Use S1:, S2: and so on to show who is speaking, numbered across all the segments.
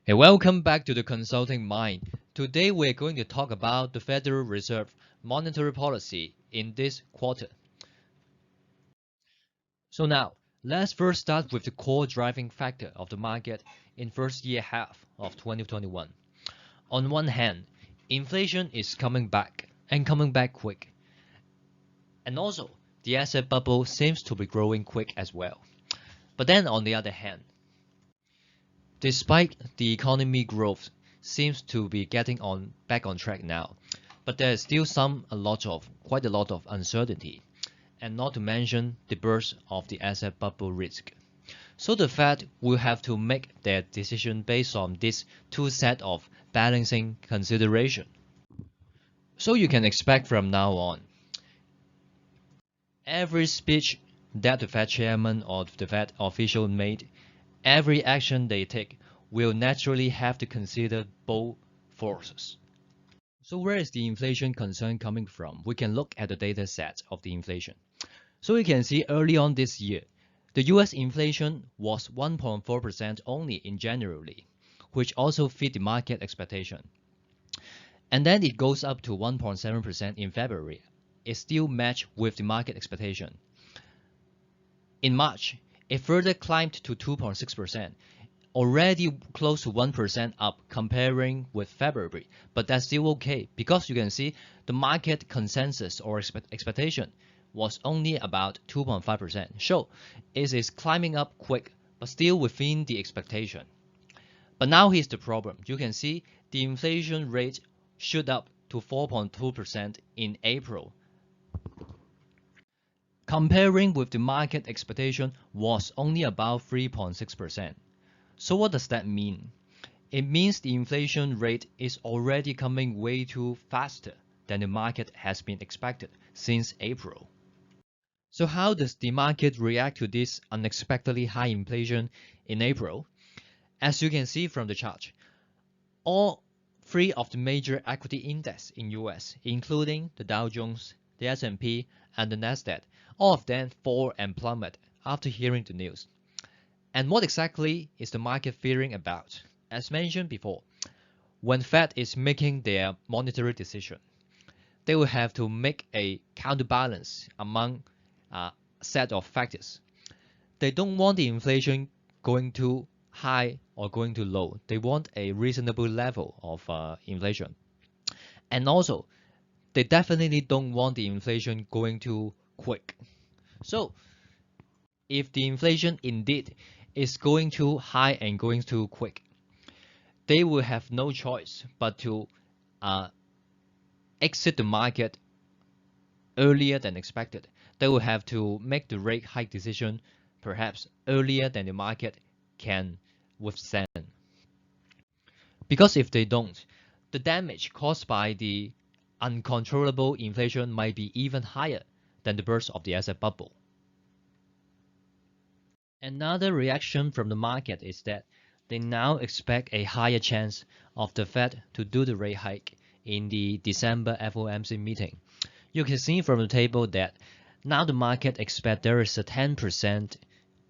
S1: Hey, welcome back to the Consulting Mind. Today we're going to talk about the Federal Reserve monetary policy in this quarter. So now, let's first start with the core driving factor of the market in first year half of 2021. On one hand, inflation is coming back and coming back quick. And also, the asset bubble seems to be growing quick as well. But then on the other hand, despite the economy growth seems to be getting back on track now, but there is still quite a lot of uncertainty, and not to mention the burst of the asset bubble risk. So the Fed will have to make their decision based on this two set of balancing consideration. So you can expect from now on, every speech that the Fed chairman or the Fed official made, every action they take will naturally have to consider both forces. So where is the inflation concern coming from? We can look at the data set of the inflation. So you can see early on this year, the US inflation was 1.4% only in January, which also fit the market expectation. And then it goes up to 1.7% in February. It still matched with the market expectation. In March, it further climbed to 2.6%, already close to 1% up comparing with February, but that's still okay because you can see the market consensus or expectation was only about 2.5%. So it is climbing up quick, but still within the expectation. But now here's the problem. You can see the inflation rate shoot up to 4.2% in April. Comparing with the market expectation was only about 3.6%. So what does that mean? It means the inflation rate is already coming way too faster than the market has been expected since April. So how does the market react to this unexpectedly high inflation in April? As you can see from the chart, all three of the major equity index in US, including the Dow Jones, the S&P, and the Nasdaq, all of them fall and plummet after hearing the news. And what exactly is the market fearing about? As mentioned before, when Fed is making their monetary decision, they will have to make a counterbalance among a set of factors. They don't want the inflation going too high or going too low. They want a reasonable level of inflation. And also, they definitely don't want the inflation going too quick. So, if the inflation indeed is going too high and going too quick, they will have no choice but to exit the market earlier than expected. They will have to make the rate hike decision perhaps earlier than the market can withstand. Because if they don't, the damage caused by the uncontrollable inflation might be even higher than the burst of the asset bubble. Another reaction from the market is that they now expect a higher chance of the Fed to do the rate hike in the December FOMC meeting. You can see from the table that now the market expects there is a 10%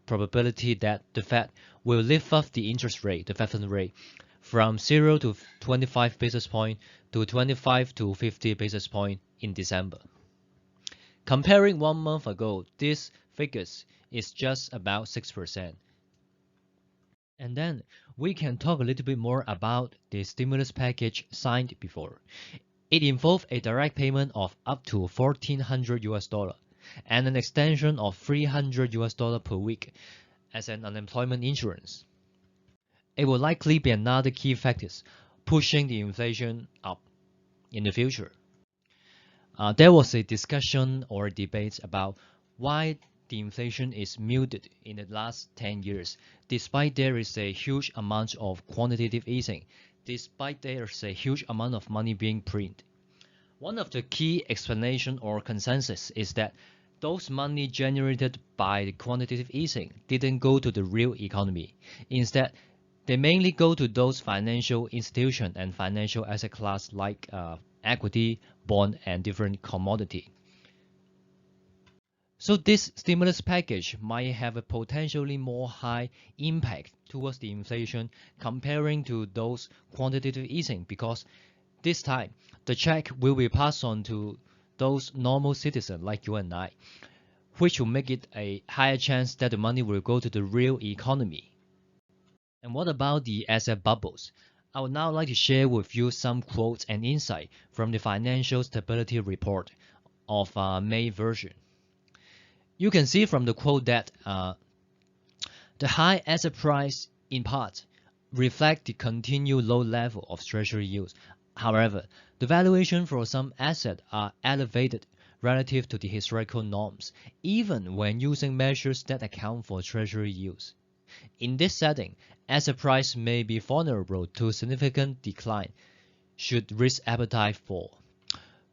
S1: probability that the Fed will lift up the interest rate, the Fed fund rate, from 0 to 25 basis point to 25 to 50 basis point in December. Comparing 1 month ago, these figures is just about 6%. And then we can talk a little bit more about the stimulus package signed before. It involved a direct payment of up to $1,400 and an extension of $300 per week as an unemployment insurance. It will likely be another key factor pushing the inflation up in the future. There was a discussion or debate about why the inflation is muted in the last 10 years, despite there is a huge amount of quantitative easing, despite there is a huge amount of money being printed. One of the key explanation or consensus is that those money generated by the quantitative easing didn't go to the real economy. Instead, they mainly go to those financial institutions and financial asset class like equity, bond, and different commodity. So this stimulus package might have a potentially more high impact towards the inflation comparing to those quantitative easing, because this time the check will be passed on to those normal citizens like you and I, which will make it a higher chance that the money will go to the real economy. And what about the asset bubbles? I would now like to share with you some quotes and insight from the Financial Stability Report of May version. You can see from the quote that the high asset price in part reflect the continued low level of treasury yields. However, the valuation for some assets are elevated relative to the historical norms, even when using measures that account for treasury yields. In this setting, asset price may be vulnerable to significant decline should risk appetite fall.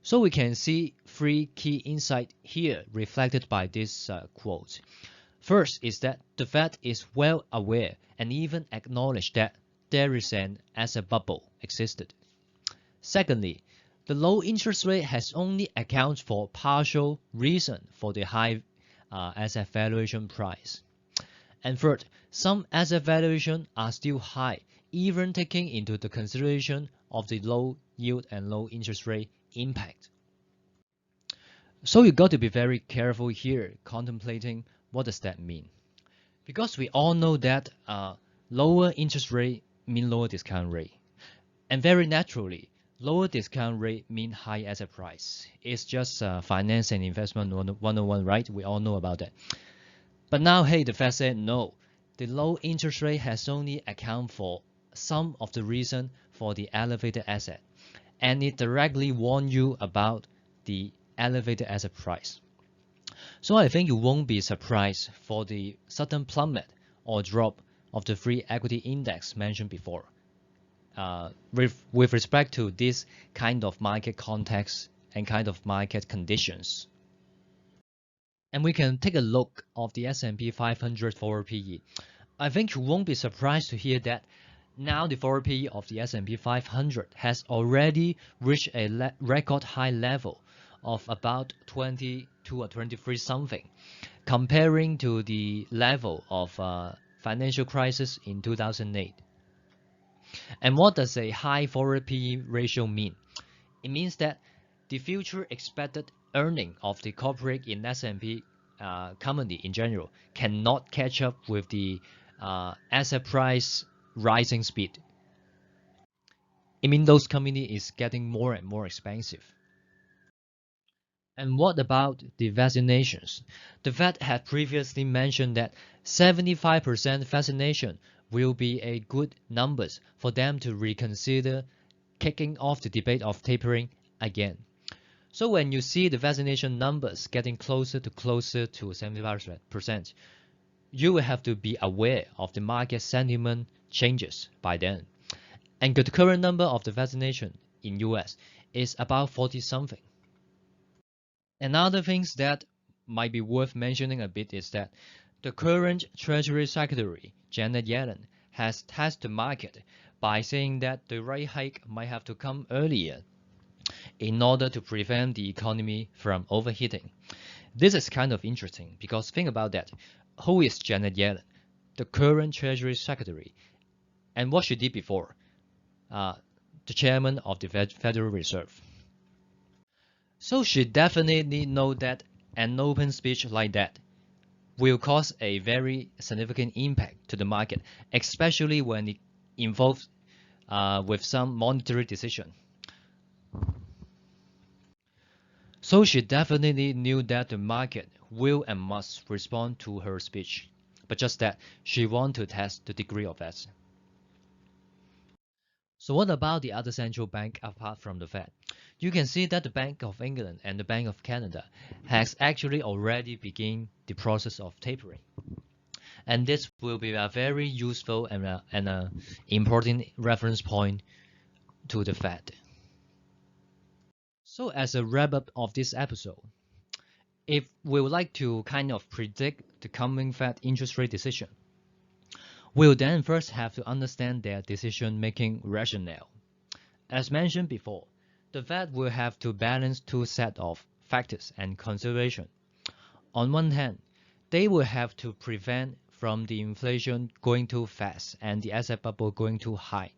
S1: So we can see three key insights here reflected by this quote. First is that the Fed is well aware and even acknowledged that there is an asset bubble existed. Secondly, the low interest rate has only accounted for partial reason for the high asset valuation price. And third, some asset valuation are still high, even taking into the consideration of the low yield and low interest rate impact. So you got to be very careful here contemplating what does that mean. Because we all know that lower interest rate mean lower discount rate. And very naturally, lower discount rate mean high asset price. It's just finance and investment 101, right? We all know about that. But now, hey, the Fed said no. The low interest rate has only account for some of the reason for the elevated asset. And it directly warned you about the elevated asset price. So I think you won't be surprised for the sudden plummet or drop of the free equity index mentioned before. With respect to this kind of market context and kind of market conditions. And we can take a look of the S&P 500 forward PE. I think you won't be surprised to hear that now the forward PE of the S&P 500 has already reached a record high level of about 22 or 23 something, comparing to the level of financial crisis in 2008. And what does a high forward PE ratio mean? It means that the future expected earning of the corporate in S&P company in general cannot catch up with the asset price rising speed. It means those company is getting more and more expensive. And what about the vaccinations? The Fed had previously mentioned that 75% vaccination will be a good numbers for them to reconsider kicking off the debate of tapering again. So when you see the vaccination numbers getting closer to 75%, you will have to be aware of the market sentiment changes by then. And the current number of the vaccination in US is about 40 something. Another things that might be worth mentioning a bit is that the current Treasury Secretary, Janet Yellen, has tested the market by saying that the rate hike might have to come earlier in order to prevent the economy from overheating. This is kind of interesting because think about that. Who is Janet Yellen? The current Treasury Secretary. And what she did before? The chairman of the Federal Reserve. So she definitely knows that an open speech like that will cause a very significant impact to the market, especially when it involves with some monetary decision. So she definitely knew that the market will and must respond to her speech, but just that she wanted to test the degree of it. So what about the other central bank apart from the Fed? You can see that the Bank of England and the Bank of Canada has actually already begun the process of tapering. And this will be a very useful and an important reference point to the Fed. So as a wrap up of this episode, if we would like to kind of predict the coming Fed interest rate decision, we'll then first have to understand their decision-making rationale. As mentioned before, the Fed will have to balance two sets of factors and consideration. On one hand, they will have to prevent from the inflation going too fast and the asset bubble going too high.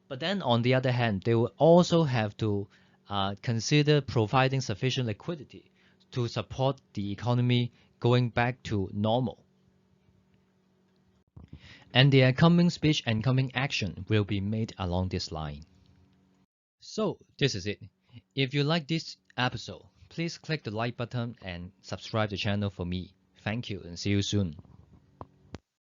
S1: But then on the other hand, they will also have to consider providing sufficient liquidity to support the economy going back to normal. And their coming speech and coming action will be made along this line. So this is it. If you like this episode, please click the like button and subscribe the channel for me. Thank you and see you soon.